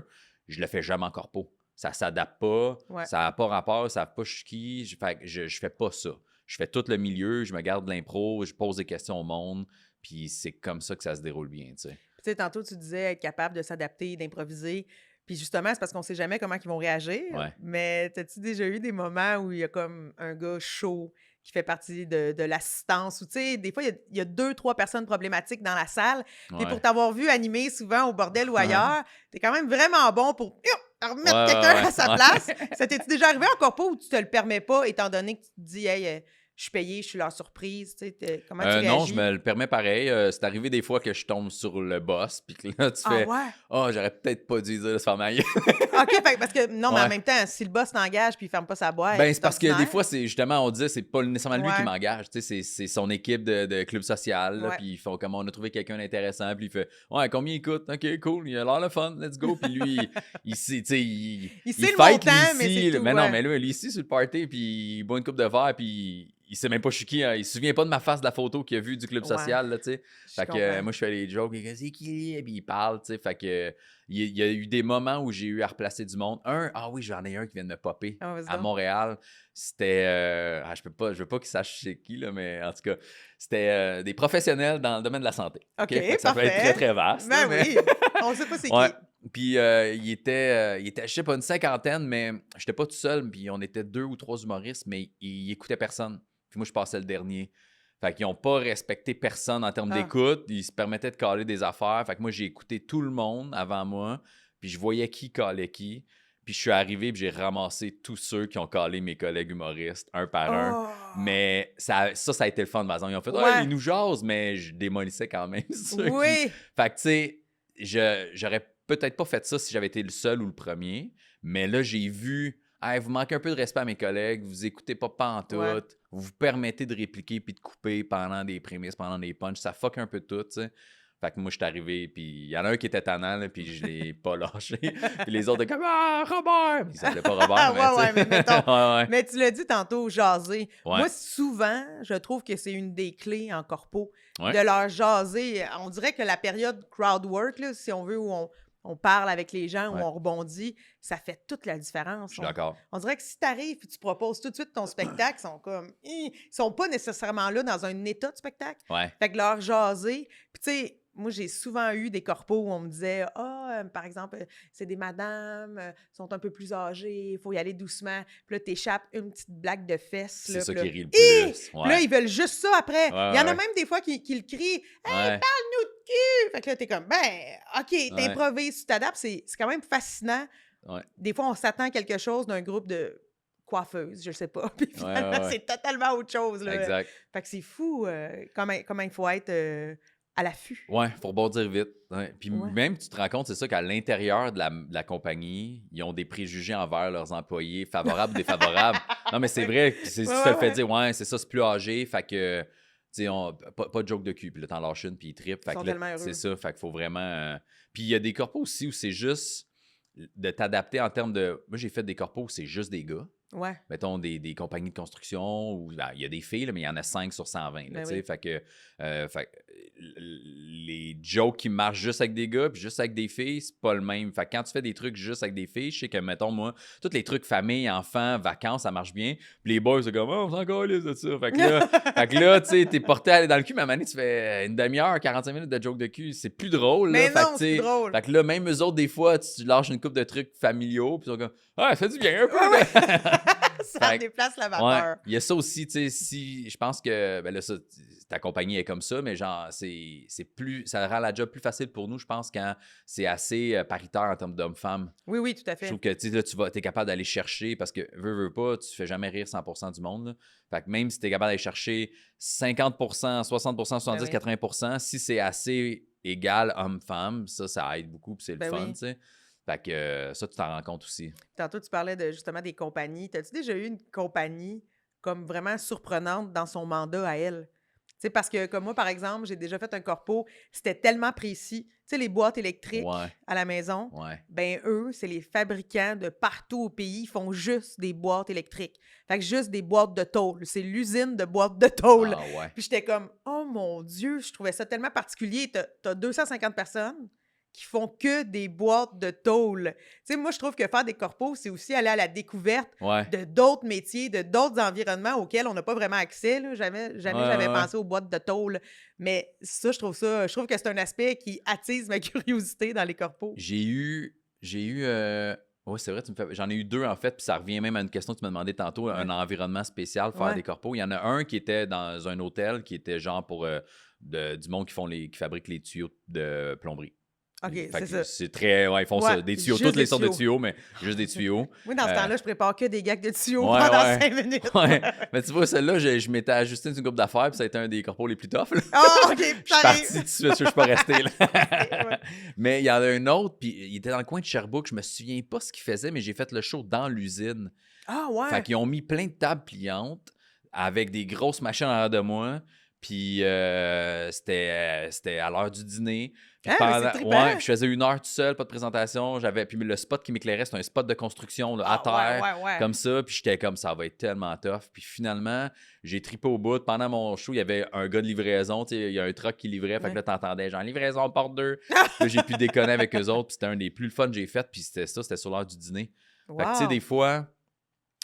A: je le fais jamais en corpo. Ça s'adapte pas,
B: Ouais.
A: ça n'a pas rapport, ça n'a pas je suis qui. Je fais pas ça. Je fais tout le milieu, je me garde de l'impro, je pose des questions au monde, puis c'est comme ça que ça se déroule bien, tu sais.
B: Tu sais, tantôt, tu disais être capable de s'adapter, d'improviser. Puis justement, c'est parce qu'on sait jamais comment ils vont réagir.
A: Ouais.
B: Mais as-tu déjà eu des moments où il y a comme un gars chaud qui fait partie de l'assistance? Ou tu sais, des fois, il y a 2-3 personnes problématiques dans la salle. Puis
A: Ouais.
B: pour t'avoir vu animer souvent au bordel ou ailleurs, t'es quand même vraiment bon pour remettre
A: Ouais,
B: quelqu'un
A: ouais,
B: à sa
A: ouais.
B: place. Ça t'est déjà arrivé en corpo où tu te le permets pas, étant donné que tu te dis, hey, je suis payé, je suis leur surprise. Tu sais, comment tu réagis?
A: Non, je me le permets pareil. C'est arrivé des fois que je tombe sur le boss, puis que là, tu fais
B: ouais?
A: oh, j'aurais peut-être pas dû dire de se faire mailler.
B: OK, parce que non, mais en
A: Ouais.
B: même temps, si le boss t'engage puis il ferme pas sa boîte,
A: Ben, c'est parce que des
B: ordinaire.
A: fois, c'est justement, on disait, c'est pas nécessairement lui qui
B: Ouais.
A: m'engage. Tu sais, c'est son équipe de club social. là,
B: Ouais.
A: Puis ils font comme on a trouvé quelqu'un d'intéressant. Puis il fait ouais, combien il coûte? Ok, cool, il a l'air le fun, let's go. Puis lui, il sait, tu sais,
B: Il sait le
A: fight,
B: montant,
A: lui,
B: mais
A: ici,
B: c'est tout,
A: mais non,
B: ouais.
A: mais lui, ici, sur le party, puis il boit une coupe de verre, puis il sait même pas je suis qui, hein. Il se souvient pas de ma face de la photo qu'il a vue du club social, là, tu sais. Fait que moi, je fais les jokes, il dit « C'est qui? » Puis il parle, tu sais. Fait que il y a eu des moments où j'ai eu à replacer du monde. Ah oui, j'en ai un qui vient de me popper à Montréal. C'était... je veux pas qu'il sache c'est qui, là, mais en tout cas, c'était des professionnels dans le domaine de la santé.
B: OK,
A: Fait que ça peut être très, très vaste.
B: Ben
A: là,
B: oui, on sait pas c'est qui.
A: Puis il était, je sais pas, une cinquantaine, mais j'étais pas tout seul. Puis on était 2 ou 3 humoristes, mais ils écoutaient personne. Puis moi, je passais le dernier. Fait qu'ils ont pas respecté personne en termes d'écoute. Ils se permettaient de caler des affaires. Fait que moi, j'ai écouté tout le monde avant moi. Puis je voyais qui calait qui. Puis je suis arrivé et j'ai ramassé tous ceux qui ont calé mes collègues humoristes, un par un. Mais ça a été le fun de ma zone. Ils ont fait « ils nous jasent », mais je démolissais quand même ceux qui... Fait que tu sais, j'aurais peut-être pas fait ça si j'avais été le seul ou le premier. Mais là, j'ai vu... Hey, vous manquez un peu de respect à mes collègues, vous écoutez pas pantoute, vous vous permettez de répliquer puis de couper pendant des prémices, pendant des punchs, ça fuck un peu tout, tu sais. Fait que moi, je suis arrivé, puis il y en a un qui était tannant, là, puis je l'ai pas lâché. Puis les autres étaient comme « Ah, Robert! » Il s'appelait pas Robert, mais
B: mais mettons, mais tu l'as dit tantôt, jaser. Moi, souvent, je trouve que c'est une des clés en corpo, de leur jaser. On dirait que la période crowd work, là, si on veut, où on parle avec les gens, où on rebondit, ça fait toute la différence.
A: Je suis d'accord.
B: On dirait que si tu arrives et tu proposes tout de suite ton spectacle, ils sont comme... Ils sont pas nécessairement là dans un état de spectacle. Fait que leur jaser... Puis tu sais, moi, j'ai souvent eu des corpos où on me disait par exemple, c'est des madames, sont un peu plus âgées, il faut y aller doucement. Puis là, t'échappes une petite blague de fesses.
A: C'est ça qui rit le plus.
B: Puis là, ils veulent juste ça après. Il y en a même des fois qui le crient « Hey, parle-nous de cul! » Fait que là, t'es comme « Ben, OK, t'improvises, tu t'adaptes. » C'est quand même fascinant. Des fois, on s'attend à quelque chose d'un groupe de coiffeuses, je sais pas. Puis finalement, c'est totalement autre chose. Là.
A: Exact.
B: Fait que c'est fou comment il faut être... à l'affût.
A: Ouais, il faut rebondir vite. Puis même, tu te rends compte, c'est ça, qu'à l'intérieur de la compagnie, ils ont des préjugés envers leurs employés, favorables ou défavorables. Non, mais c'est vrai, tu te le fais dire, c'est ça, c'est plus âgé, fait que, tu sais, pas de joke de cul. Puis là, t'en lâches une, puis ils trippent. Fait que là, c'est ça, fait qu'il faut vraiment... Puis il y a des corpos aussi où c'est juste de t'adapter en termes de... Moi, j'ai fait des corpos où c'est juste des gars. Mettons des compagnies de construction où il y a des filles, là, mais il y en a 5 sur 120. Là, fait que les jokes qui marchent juste avec des gars puis juste avec des filles, c'est pas le même. Fait que quand tu fais des trucs juste avec des filles, je sais que, mettons, moi, tous les trucs famille, enfants, vacances, ça marche bien. Puis les boys, c'est comme, on s'en calisse de ça. Fait que là, tu sais, t'es porté à aller dans le cul, mais à un moment donné, tu fais une demi-heure, 45 minutes de joke de cul. C'est plus drôle.
B: Mais
A: là.
B: non, c'est drôle.
A: Fait que là, même eux autres, des fois, tu lâches une couple de trucs familiaux, puis ils sont comme, ça fait du bien un peu.
B: Ça déplace la vapeur.
A: Il y a ça aussi, tu sais, si je pense que ben là, ça, ta compagnie est comme ça, mais genre, c'est plus, ça rend la job plus facile pour nous, je pense, quand c'est assez paritaire en termes d'hommes-femmes.
B: Oui, tout à fait.
A: Je trouve que tu sais, là, t'es capable d'aller chercher, parce que veux pas, tu fais jamais rire 100% du monde. Là. Fait que même si t'es capable d'aller chercher 50%, 60%, 70%, 80%, si c'est assez égal homme-femme, ça aide beaucoup, puis c'est le fun, tu sais. Fait que ça, tu t'en rends compte aussi.
B: Tantôt, tu parlais justement des compagnies. T'as-tu déjà eu une compagnie comme vraiment surprenante dans son mandat à elle? Tu sais, parce que comme moi, par exemple, j'ai déjà fait un corpo, c'était tellement précis. Tu sais, les boîtes électriques à la maison, ben eux, c'est les fabricants de partout au pays, ils font juste des boîtes électriques. Fait que juste des boîtes de tôle. C'est l'usine de boîtes de tôle. Puis j'étais comme, oh mon Dieu, je trouvais ça tellement particulier. T'as 250 personnes qui font que des boîtes de tôle. Tu sais, moi, je trouve que faire des corpos, c'est aussi aller à la découverte de d'autres métiers, de d'autres environnements auxquels on n'a pas vraiment accès. Là. Jamais j'avais pensé aux boîtes de tôle. Mais ça, je trouve que c'est un aspect qui attise ma curiosité dans les corpos.
A: J'ai eu oui, c'est vrai, j'en ai eu 2 en fait, puis ça revient même à une question que tu m'as demandé tantôt, un environnement spécial, faire des corpos. Il y en a un qui était dans un hôtel, qui était genre pour du monde qui fabrique les tuyaux de plomberie.
B: OK, c'est ça.
A: C'est très... ils font ça. Des tuyaux, toutes les sortes de tuyaux, mais juste des tuyaux.
B: Moi, dans ce temps-là, je prépare que des gags de tuyaux pendant 5 minutes.
A: Mais tu vois, celle-là, je m'étais ajusté une groupe d'affaires, puis ça a été un des corpos les plus toughs.
B: OK,
A: je suis parti tout de suite, je suis pas resté là. Mais il y en a un autre, puis il était dans le coin de Sherbrooke. Je me souviens pas ce qu'il faisait, mais j'ai fait le show dans l'usine.
B: Ah ouais?
A: Fait qu'ils ont mis plein de tables pliantes avec des grosses machines en arrière de moi. Puis c'était à l'heure du dîner. Puis
B: Ah, mais c'est trippant!
A: puis je faisais 1 heure tout seul, pas de présentation. Puis le spot qui m'éclairait, c'était un spot de construction là, à
B: Ah,
A: terre,
B: ouais.
A: comme ça. Puis j'étais comme, ça va être tellement tough. Puis finalement, j'ai trippé au bout. Pendant mon show, il y avait un gars de livraison. Tu sais, il y a un truck qui livrait. Fait que là, t'entendais genre livraison porte 2. Là, j'ai pu déconner avec eux autres. Puis c'était un des plus fun que j'ai fait. Puis c'était sur l'heure du dîner. Fait que tu sais, des
B: Wow!
A: fois,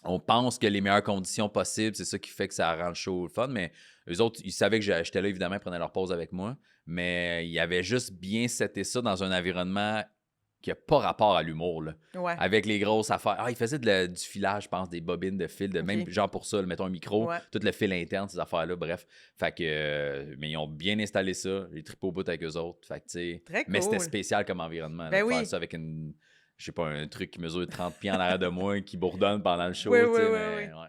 A: on pense que les meilleures conditions possibles, c'est ça qui fait que ça rend le show le fun. Mais eux autres, ils savaient que j'étais là, évidemment, ils prenaient leur pause avec moi. Mais ils avaient juste bien seté ça dans un environnement qui n'a pas rapport à l'humour, là.
B: Ouais.
A: Avec les grosses affaires. Ah, ils faisaient du filage, je pense, des bobines de fil, même genre pour ça, mettons un micro, tout le fil interne, ces affaires-là, bref. Fait que, mais ils ont bien installé ça. J'ai trippé au bout avec eux autres. Fait que, tu sais,
B: Très cool.
A: mais c'était spécial comme environnement.
B: Ben
A: là,
B: oui.
A: faire ça avec je sais pas, un truc qui mesure 30 pieds en arrière de moi, qui bourdonne pendant le show.
B: Oui,
A: tu sais,
B: oui,
A: mais,
B: oui.
A: ouais.